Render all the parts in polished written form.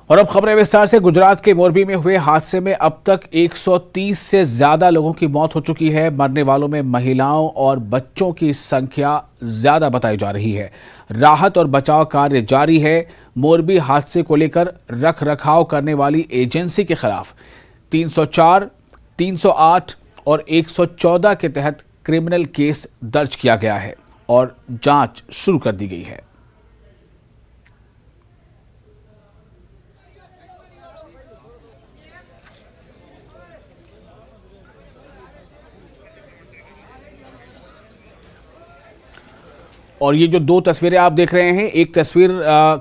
और अब खबरें विस्तार से। गुजरात के मोरबी में हुए हादसे में अब तक 130 से ज्यादा लोगों की मौत हो चुकी है। मरने वालों में महिलाओं और बच्चों की संख्या ज्यादा बताई जा रही है। राहत और बचाव कार्य जारी है। मोरबी हादसे को लेकर रख रखाव करने वाली एजेंसी के खिलाफ 304, 308 और 114 के तहत क्रिमिनल केस दर्ज किया गया है और जांच शुरू कर दी गई है। और ये जो दो तस्वीरें आप देख रहे हैं, एक तस्वीर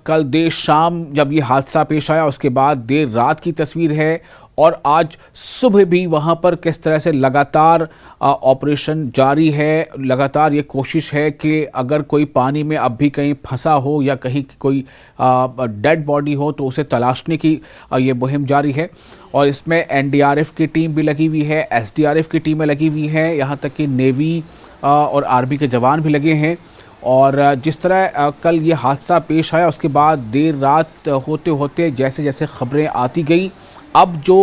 कल देर शाम जब ये हादसा पेश आया उसके बाद देर रात की तस्वीर है, और आज सुबह भी वहां पर किस तरह से लगातार ऑपरेशन जारी है। लगातार ये कोशिश है कि अगर कोई पानी में अब भी कहीं फंसा हो या कहीं कोई डेड बॉडी हो तो उसे तलाशने की ये मुहिम जारी है। और इसमें एनडीआरएफ की टीम भी लगी हुई है, एसडीआरएफ की टीमें लगी हुई हैं, यहाँ तक कि नेवी और आर्मी के जवान भी लगे हैं। और जिस तरह कल ये हादसा पेश आया उसके बाद देर रात होते होते जैसे जैसे खबरें आती गई, अब जो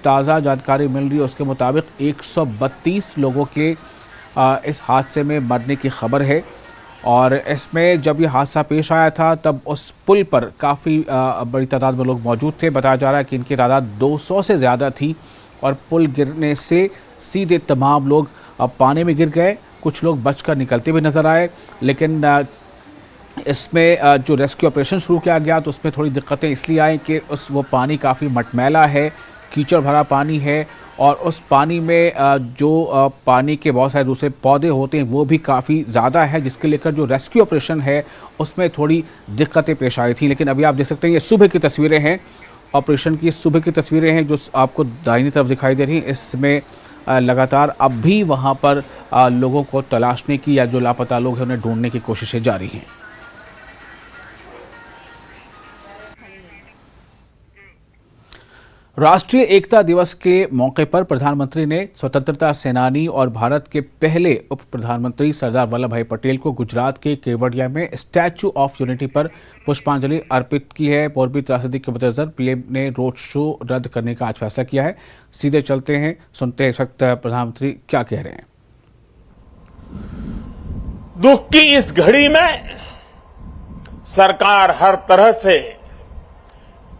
ताज़ा जानकारी मिल रही है उसके मुताबिक 132 लोगों के इस हादसे में मरने की खबर है। और इसमें जब ये हादसा पेश आया था तब उस पुल पर काफ़ी बड़ी तादाद में लोग मौजूद थे। बताया जा रहा है कि इनकी तादाद 200 से ज़्यादा थी और पुल गिरने से सीधे तमाम लोग पानी में गिर गए। कुछ लोग बचकर निकलते हुए नजर आए, लेकिन इसमें जो रेस्क्यू ऑपरेशन शुरू किया गया तो उसमें थोड़ी दिक्कतें इसलिए आई कि वो पानी काफ़ी मटमैला है, कीचड़ भरा पानी है, और उस पानी में जो पानी के बहुत सारे दूसरे पौधे होते हैं वो भी काफ़ी ज़्यादा है, जिसके लेकर जो रेस्क्यू ऑपरेशन है उसमें थोड़ी दिक्कतें पेश आई थी। लेकिन अभी आप देख सकते हैं ये सुबह की तस्वीरें हैं, ऑपरेशन की सुबह की तस्वीरें हैं जो आपको दाहिनी तरफ दिखाई दे रही हैं। इसमें लगातार अब भी वहाँ पर लोगों को तलाशने की या जो लापता लोग हैं उन्हें ढूंढने की कोशिशें जारी हैं। राष्ट्रीय एकता दिवस के मौके पर प्रधानमंत्री ने स्वतंत्रता सेनानी और भारत के पहले उप प्रधानमंत्री सरदार वल्लभ भाई पटेल को गुजरात के केवड़िया में स्टैच्यू ऑफ यूनिटी पर पुष्पांजलि अर्पित की है। मोरबी त्रासदी के मद्देनजर पीएम ने रोड शो रद्द करने का आज फैसला किया है। सीधे चलते हैं, सुनते हैं इस वक्त प्रधानमंत्री क्या कह रहे हैं। दुख की इस घड़ी में सरकार हर तरह से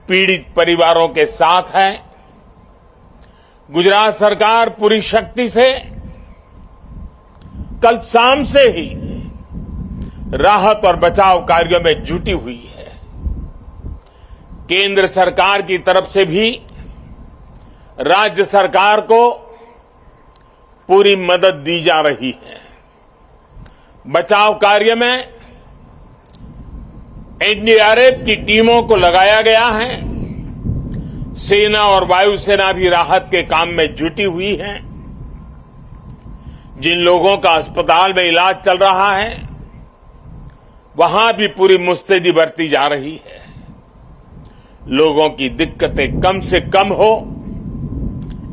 पीड़ित परिवारों के साथ है। गुजरात सरकार पूरी शक्ति से कल शाम से ही राहत और बचाव कार्यों में जुटी हुई है। केंद्र सरकार की तरफ से भी राज्य सरकार को पूरी मदद दी जा रही है। बचाव कार्य में एनडीआरएफ की टीमों को लगाया गया है। सेना और वायुसेना भी राहत के काम में जुटी हुई है। जिन लोगों का अस्पताल में इलाज चल रहा है वहां भी पूरी मुस्तैदी बरती जा रही है। लोगों की दिक्कतें कम से कम हो,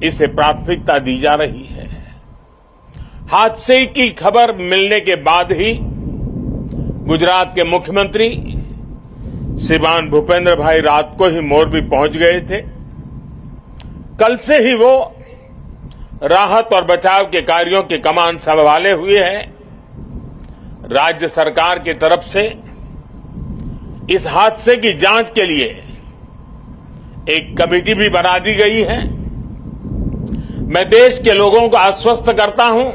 इसे प्राथमिकता दी जा रही है। हादसे की खबर मिलने के बाद ही गुजरात के मुख्यमंत्री श्रीमान भूपेंद्र भाई रात को ही मोरबी पहुंच गए थे। कल से ही वो राहत और बचाव के कार्यों की कमान संभाले हुए हैं। राज्य सरकार की तरफ से इस हादसे की जांच के लिए एक कमेटी भी बना दी गई है। मैं देश के लोगों को आश्वस्त करता हूं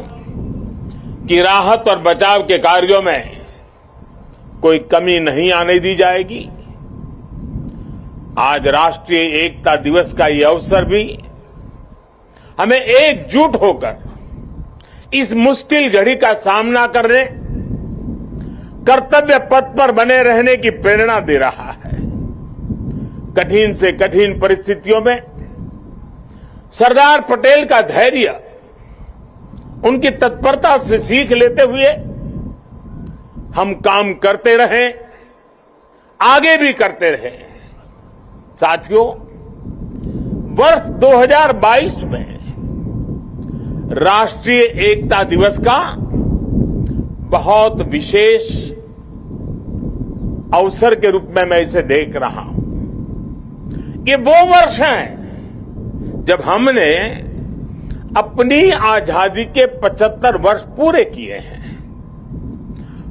कि राहत और बचाव के कार्यों में कोई कमी नहीं आने दी जाएगी। आज राष्ट्रीय एकता दिवस का ये अवसर भी हमें एकजुट होकर इस मुश्किल घड़ी का सामना करने, कर्तव्य पथ पर बने रहने की प्रेरणा दे रहा है। कठिन से कठिन परिस्थितियों में सरदार पटेल का धैर्य, उनकी तत्परता से सीख लेते हुए हम काम करते रहें, आगे भी करते रहें। साथियों, वर्ष 2022 में राष्ट्रीय एकता दिवस का बहुत विशेष अवसर के रूप में मैं इसे देख रहा हूं। ये वो वर्ष हैं जब हमने अपनी आजादी के 75 वर्ष पूरे किए हैं।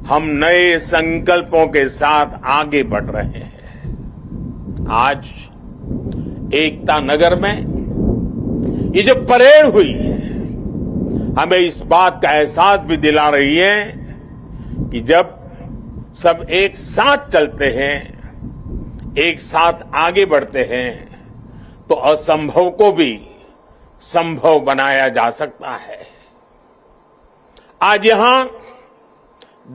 हम नए संकल्पों के साथ आगे बढ़ रहे हैं। आज एकता नगर में ये जो परेड हुई है हमें इस बात का एहसास भी दिला रही है कि जब सब एक साथ चलते हैं, एक साथ आगे बढ़ते हैं तो असंभव को भी संभव बनाया जा सकता है। आज यहां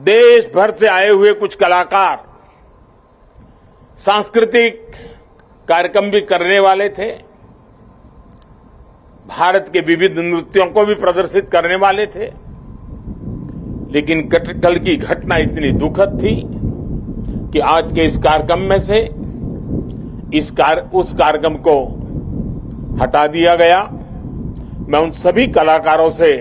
देश भर से आए हुए कुछ कलाकार सांस्कृतिक कार्यक्रम भी करने वाले थे, भारत के विविध नृत्यों को भी प्रदर्शित करने वाले थे, लेकिन कल की घटना इतनी दुखद थी कि आज के इस कार्यक्रम में से उस कार्यक्रम को हटा दिया गया। मैं उन सभी कलाकारों से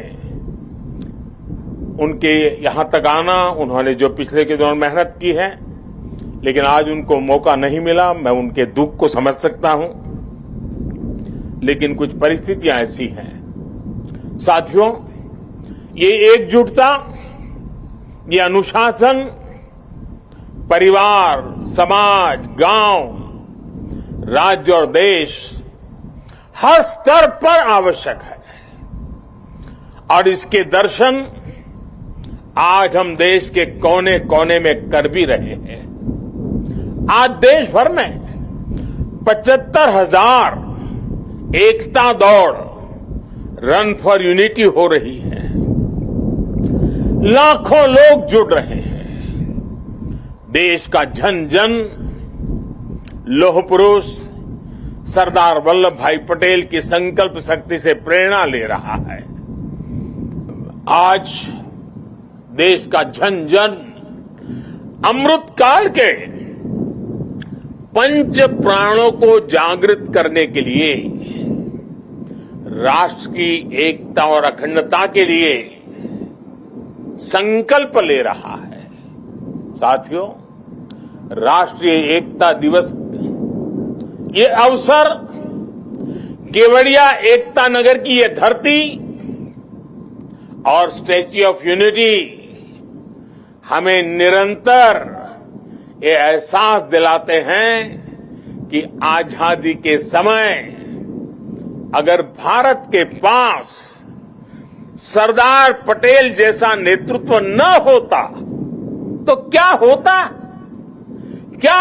उनके यहां तक आना, उन्होंने जो पिछले के दौरान मेहनत की है लेकिन आज उनको मौका नहीं मिला, मैं उनके दुख को समझ सकता हूं, लेकिन कुछ परिस्थितियां ऐसी हैं। साथियों, ये एकजुटता, ये अनुशासन परिवार, समाज, गांव, राज्य और देश हर स्तर पर आवश्यक है और इसके दर्शन आज हम देश के कोने कोने में कर भी रहे हैं। आज देश भर में 75,000 एकता दौड़, रन फॉर यूनिटी हो रही है। लाखों लोग जुड़ रहे हैं। देश का जन जन लौह पुरुष सरदार वल्लभ भाई पटेल की संकल्प शक्ति से प्रेरणा ले रहा है। आज देश का जन जन अमृत काल के पंच प्राणों को जागृत करने के लिए, राष्ट्र की एकता और अखंडता के लिए संकल्प ले रहा है। साथियों, राष्ट्रीय एकता दिवस ये अवसर केवड़िया एकता नगर की ये धरती और स्टैच्यू ऑफ यूनिटी हमें निरंतर ये एहसास दिलाते हैं कि आजादी के समय अगर भारत के पास सरदार पटेल जैसा नेतृत्व न होता तो क्या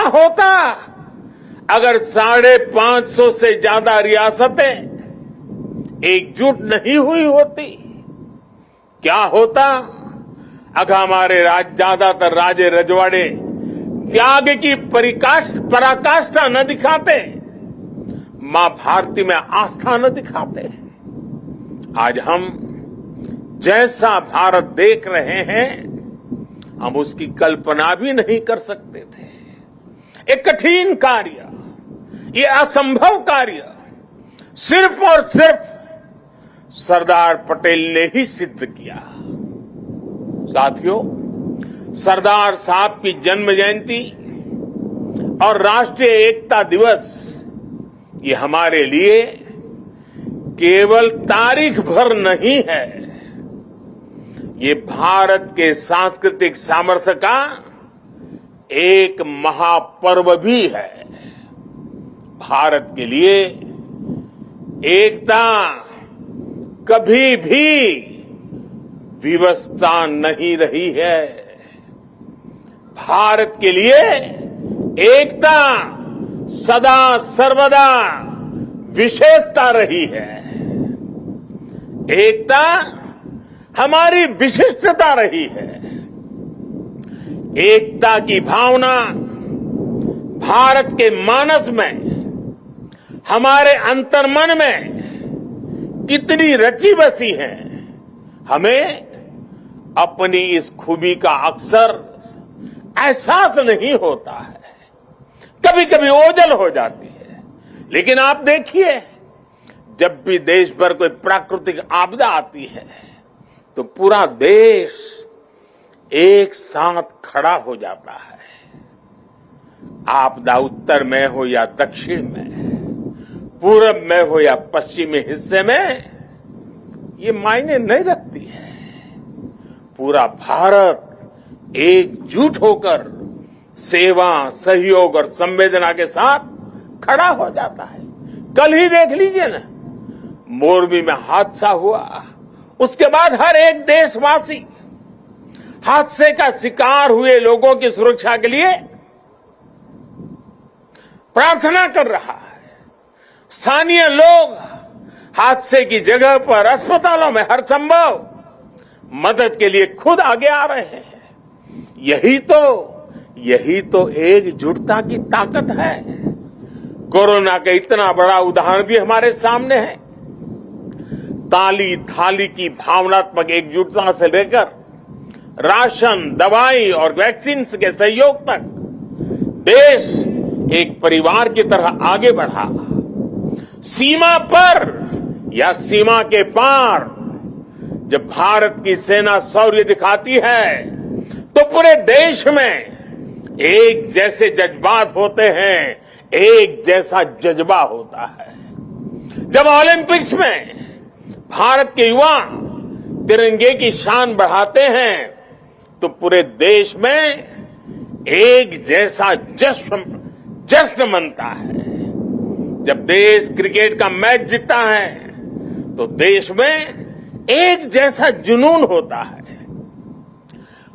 होता अगर 550 से ज्यादा रियासतें एकजुट नहीं हुई होती? क्या होता अगर हमारे ज्यादातर राजे रजवाड़े त्याग की पराकाष्ठा न दिखाते, मां भारती में आस्था न दिखाते? आज हम जैसा भारत देख रहे हैं हम उसकी कल्पना भी नहीं कर सकते थे। एक कठिन कार्य, ये असंभव कार्य सिर्फ और सिर्फ सरदार पटेल ने ही सिद्ध किया। साथियों, सरदार साहब की जन्म जयंती और राष्ट्रीय एकता दिवस ये हमारे लिए केवल तारीख भर नहीं है, ये भारत के सांस्कृतिक सामर्थ्य का एक महापर्व भी है। भारत के लिए एकता कभी भी विवशता नहीं रही है। भारत के लिए एकता सदा सर्वदा विशेषता रही है। एकता हमारी विशिष्टता रही है। एकता की भावना भारत के मानस में, हमारे अंतर्मन में कितनी रची बसी है, हमें अपनी इस खूबी का अक्सर एहसास नहीं होता है। कभी कभी ओझल हो जाती है, लेकिन आप देखिए, जब भी देश पर कोई प्राकृतिक आपदा आती है तो पूरा देश एक साथ खड़ा हो जाता है। आपदा उत्तर में हो या दक्षिण में, पूरब में हो या पश्चिमी हिस्से में ये मायने नहीं रखती है। पूरा भारत एकजुट होकर सेवा, सहयोग और संवेदना के साथ खड़ा हो जाता है। कल ही देख लीजिए ना, मोरबी में हादसा हुआ, उसके बाद हर एक देशवासी हादसे का शिकार हुए लोगों की सुरक्षा के लिए प्रार्थना कर रहा है। स्थानीय लोग हादसे की जगह पर अस्पतालों में हर संभव मदद के लिए खुद आगे आ रहे हैं। यही तो एकजुटता की ताकत है। कोरोना का इतना बड़ा उदाहरण भी हमारे सामने है। ताली थाली की भावनात्मक एकजुटता से लेकर राशन, दवाई और वैक्सीन के सहयोग तक देश एक परिवार की तरह आगे बढ़ा। सीमा पर या सीमा के पार जब भारत की सेना शौर्य दिखाती है तो पूरे देश में एक जैसे जज्बात होते हैं, एक जैसा जज्बा होता है। जब ओलंपिक्स में भारत के युवा तिरंगे की शान बढ़ाते हैं तो पूरे देश में एक जैसा जश्न मनता है। जब देश क्रिकेट का मैच जीतता है तो देश में एक जैसा जुनून होता है।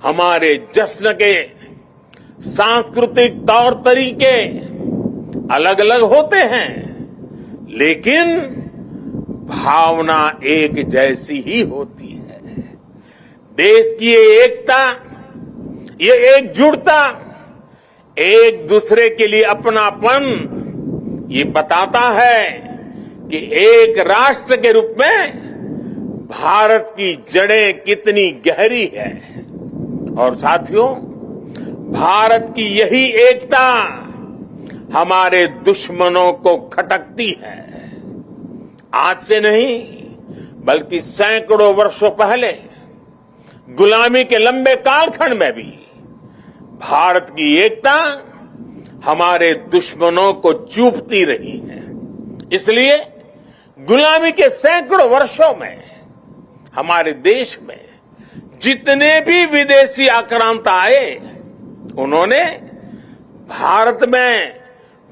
हमारे जश्न के सांस्कृतिक तौर तरीके अलग अलग होते हैं, लेकिन भावना एक जैसी ही होती है। देश की ये एकता, ये एकजुटता, एक दूसरे के लिए अपनापन, ये बताता है कि एक राष्ट्र के रूप में भारत की जड़ें कितनी गहरी है। और साथियों, भारत की यही एकता हमारे दुश्मनों को खटकती है। आज से नहीं बल्कि सैकड़ों वर्षों पहले गुलामी के लंबे कालखंड में भी भारत की एकता हमारे दुश्मनों को चूपती रही है। इसलिए गुलामी के सैकड़ों वर्षों में हमारे देश में जितने भी विदेशी आक्रांता आए, उन्होंने भारत में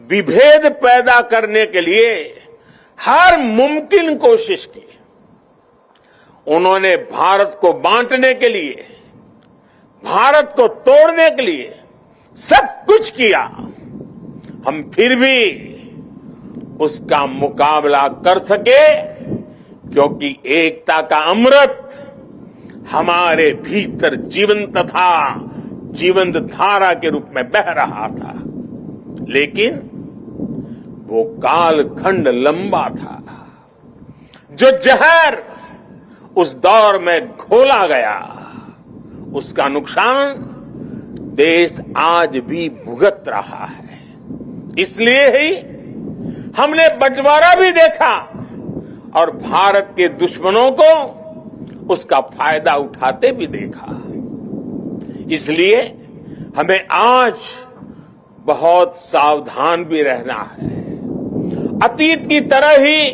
विभेद पैदा करने के लिए हर मुमकिन कोशिश की। उन्होंने भारत को बांटने के लिए, भारत को तोड़ने के लिए सब कुछ किया। हम फिर भी उसका मुकाबला कर सके क्योंकि एकता का अमृत हमारे भीतर जीवंत धारा के रूप में बह रहा था। लेकिन वो कालखंड लंबा था। जो जहर उस दौर में घोला गया, उसका नुकसान देश आज भी भुगत रहा है। इसलिए ही हमने बंटवारा भी देखा और भारत के दुश्मनों को उसका फायदा उठाते भी देखा। इसलिए हमें आज बहुत सावधान भी रहना है। अतीत की तरह ही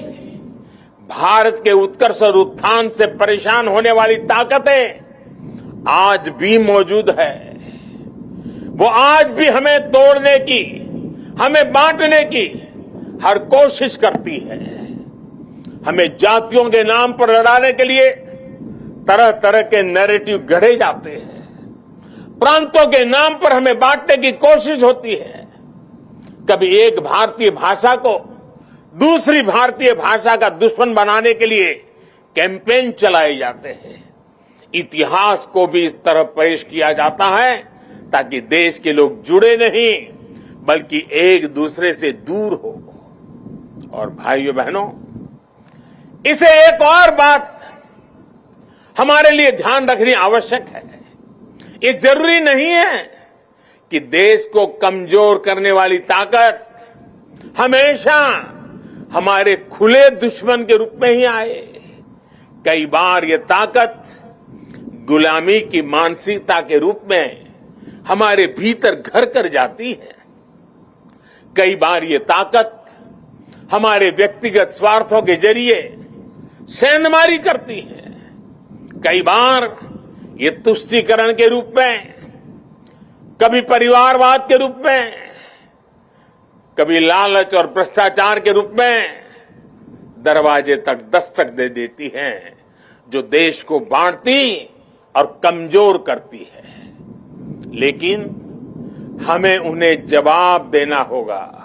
भारत के उत्कर्ष और उत्थान से परेशान होने वाली ताकतें आज भी मौजूद है। वो आज भी हमें तोड़ने की, हमें बांटने की हर कोशिश करती है। हमें जातियों के नाम पर लड़ाने के लिए तरह तरह के नैरेटिव गढ़े जाते हैं। प्रांतों के नाम पर हमें बांटने की कोशिश होती है। कभी एक भारतीय भाषा को दूसरी भारतीय भाषा का दुश्मन बनाने के लिए कैंपेन चलाए जाते हैं। इतिहास को भी इस तरह पेश किया जाता है ताकि देश के लोग जुड़े नहीं बल्कि एक दूसरे से दूर हो। और भाइयों बहनों, इसे एक और बात हमारे लिए ध्यान रखनी आवश्यक है। ये जरूरी नहीं है कि देश को कमजोर करने वाली ताकत हमेशा हमारे खुले दुश्मन के रूप में ही आए। कई बार ये ताकत गुलामी की मानसिकता के रूप में हमारे भीतर घर कर जाती है। कई बार ये ताकत हमारे व्यक्तिगत स्वार्थों के जरिए सेंधमारी करती है। कई बार ये तुष्टीकरण के रूप में, कभी परिवारवाद के रूप में, कभी लालच और भ्रष्टाचार के रूप में दरवाजे तक दस्तक दे देती हैं, जो देश को बांटती और कमजोर करती है। लेकिन हमें उन्हें जवाब देना होगा।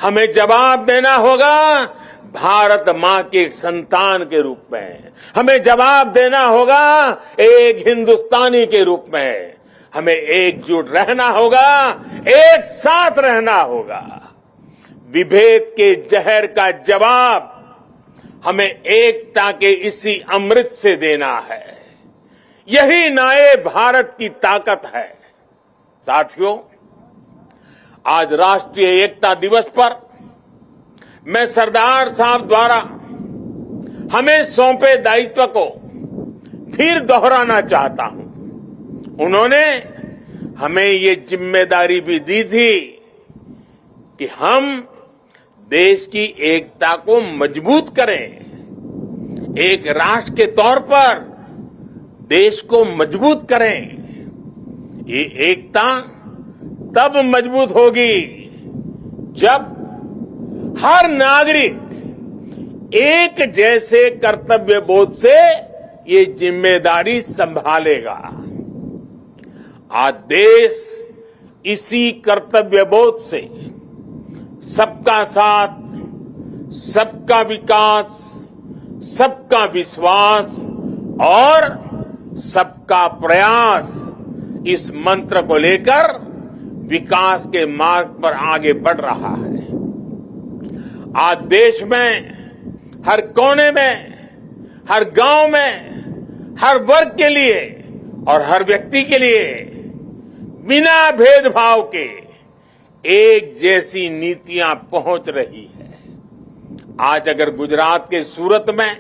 हमें जवाब देना होगा भारत मां के संतान के रूप में। हमें जवाब देना होगा एक हिंदुस्तानी के रूप में। हमें एकजुट रहना होगा, एक साथ रहना होगा। विभेद के जहर का जवाब हमें एकता के इसी अमृत से देना है। यही नए भारत की ताकत है। साथियों, आज राष्ट्रीय एकता दिवस पर मैं सरदार साहब द्वारा हमें सौंपे दायित्व को फिर दोहराना चाहता हूं। उन्होंने हमें ये जिम्मेदारी भी दी थी कि हम देश की एकता को मजबूत करें, एक राष्ट्र के तौर पर देश को मजबूत करें। ये एकता तब मजबूत होगी जब हर नागरिक एक जैसे कर्तव्य बोध से ये जिम्मेदारी संभालेगा। आज देश इसी कर्तव्य बोध से सबका साथ, सबका विकास, सबका विश्वास और सबका प्रयास, इस मंत्र को लेकर विकास के मार्ग पर आगे बढ़ रहा है। आज देश में हर कोने में, हर गांव में, हर वर्ग के लिए और हर व्यक्ति के लिए बिना भेदभाव के एक जैसी नीतियां पहुंच रही है। आज अगर गुजरात के सूरत में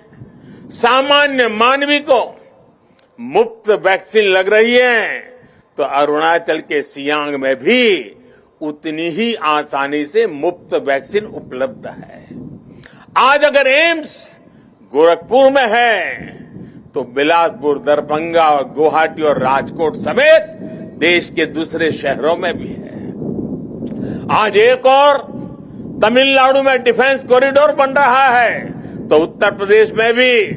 सामान्य मानवी को मुफ्त वैक्सीन लग रही है, तो अरुणाचल के सियांग में भी उतनी ही आसानी से मुफ्त वैक्सीन उपलब्ध है। आज अगर एम्स गोरखपुर में है, तो बिलासपुर, दरभंगा, गुवाहाटी और राजकोट समेत देश के दूसरे शहरों में भी है। आज एक और तमिलनाडु में डिफेंस कॉरिडोर बन रहा है, तो उत्तर प्रदेश में भी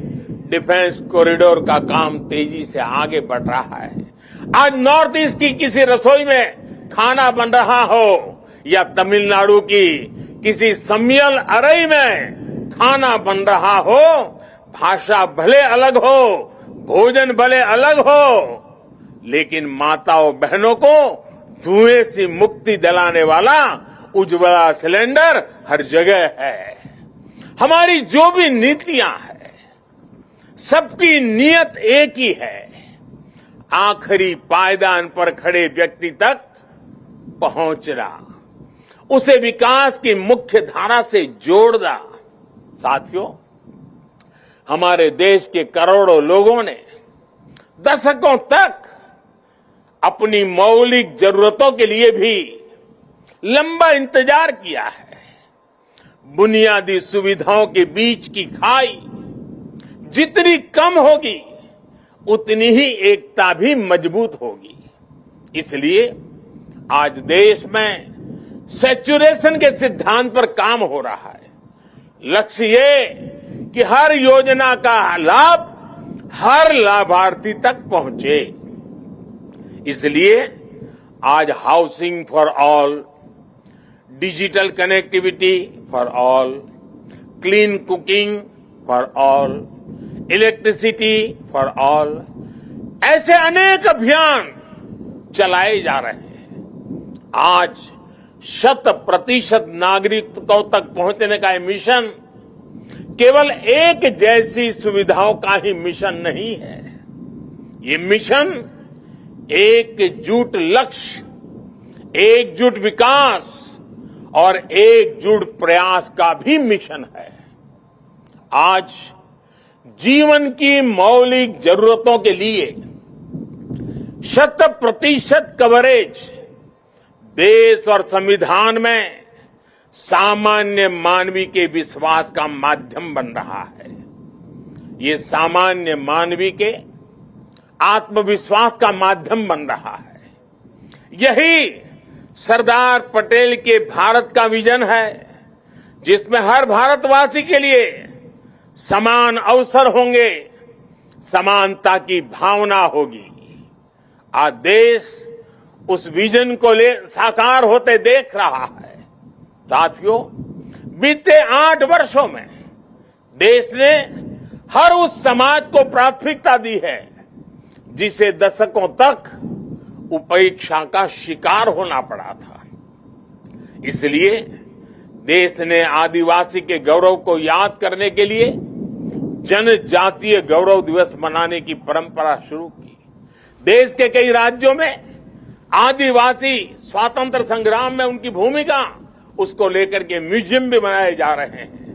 डिफेंस कॉरिडोर का काम तेजी से आगे बढ़ रहा है। आज नॉर्थ ईस्ट की किसी रसोई में खाना बन रहा हो या तमिलनाडु की किसी सम्मियल अरई में खाना बन रहा हो, भाषा भले अलग हो, भोजन भले अलग हो, लेकिन माताओं बहनों को धुएं से मुक्ति दिलाने वाला उज्ज्वला सिलेंडर हर जगह है। हमारी जो भी नीतियां हैं, सबकी नियत एक ही है, आखिरी पायदान पर खड़े व्यक्ति तक पहुंचना, उसे विकास की मुख्य धारा से जोड़ना। साथियों, हमारे देश के करोड़ों लोगों ने दशकों तक अपनी मौलिक जरूरतों के लिए भी लंबा इंतजार किया है। बुनियादी सुविधाओं के बीच की खाई जितनी कम होगी, उतनी ही एकता भी मजबूत होगी। इसलिए आज देश में सैचुरेशन के सिद्धांत पर काम हो रहा है। लक्ष्य ये कि हर योजना का लाभ हर लाभार्थी तक पहुंचे। इसलिए आज housing for all, digital connectivity for all, clean cooking for all, electricity for all, ऐसे अनेक अभियान चलाए जा रहे हैं। आज 100% नागरिकों तक पहुंचने का मिशन केवल एक जैसी सुविधाओं का ही मिशन नहीं है। ये मिशन एकजुट लक्ष्य, एकजुट विकास और एकजुट प्रयास का भी मिशन है। आज जीवन की मौलिक जरूरतों के लिए 100% कवरेज देश और संविधान में सामान्य मानवी के विश्वास का माध्यम बन रहा है। ये सामान्य मानवी के आत्मविश्वास का माध्यम बन रहा है। यही सरदार पटेल के भारत का विजन है, जिसमें हर भारतवासी के लिए समान अवसर होंगे, समानता की भावना होगी। आज देश उस विजन को साकार होते देख रहा है। साथियों, बीते 8 वर्षों में देश ने हर उस समाज को प्राथमिकता दी है जिसे दशकों तक उपेक्षा का शिकार होना पड़ा था। इसलिए देश ने आदिवासी के गौरव को याद करने के लिए जनजातीय गौरव दिवस मनाने की परंपरा शुरू की। देश के कई राज्यों में आदिवासी स्वातंत्र संग्राम में उनकी भूमिका, उसको लेकर के म्यूजियम भी बनाए जा रहे हैं।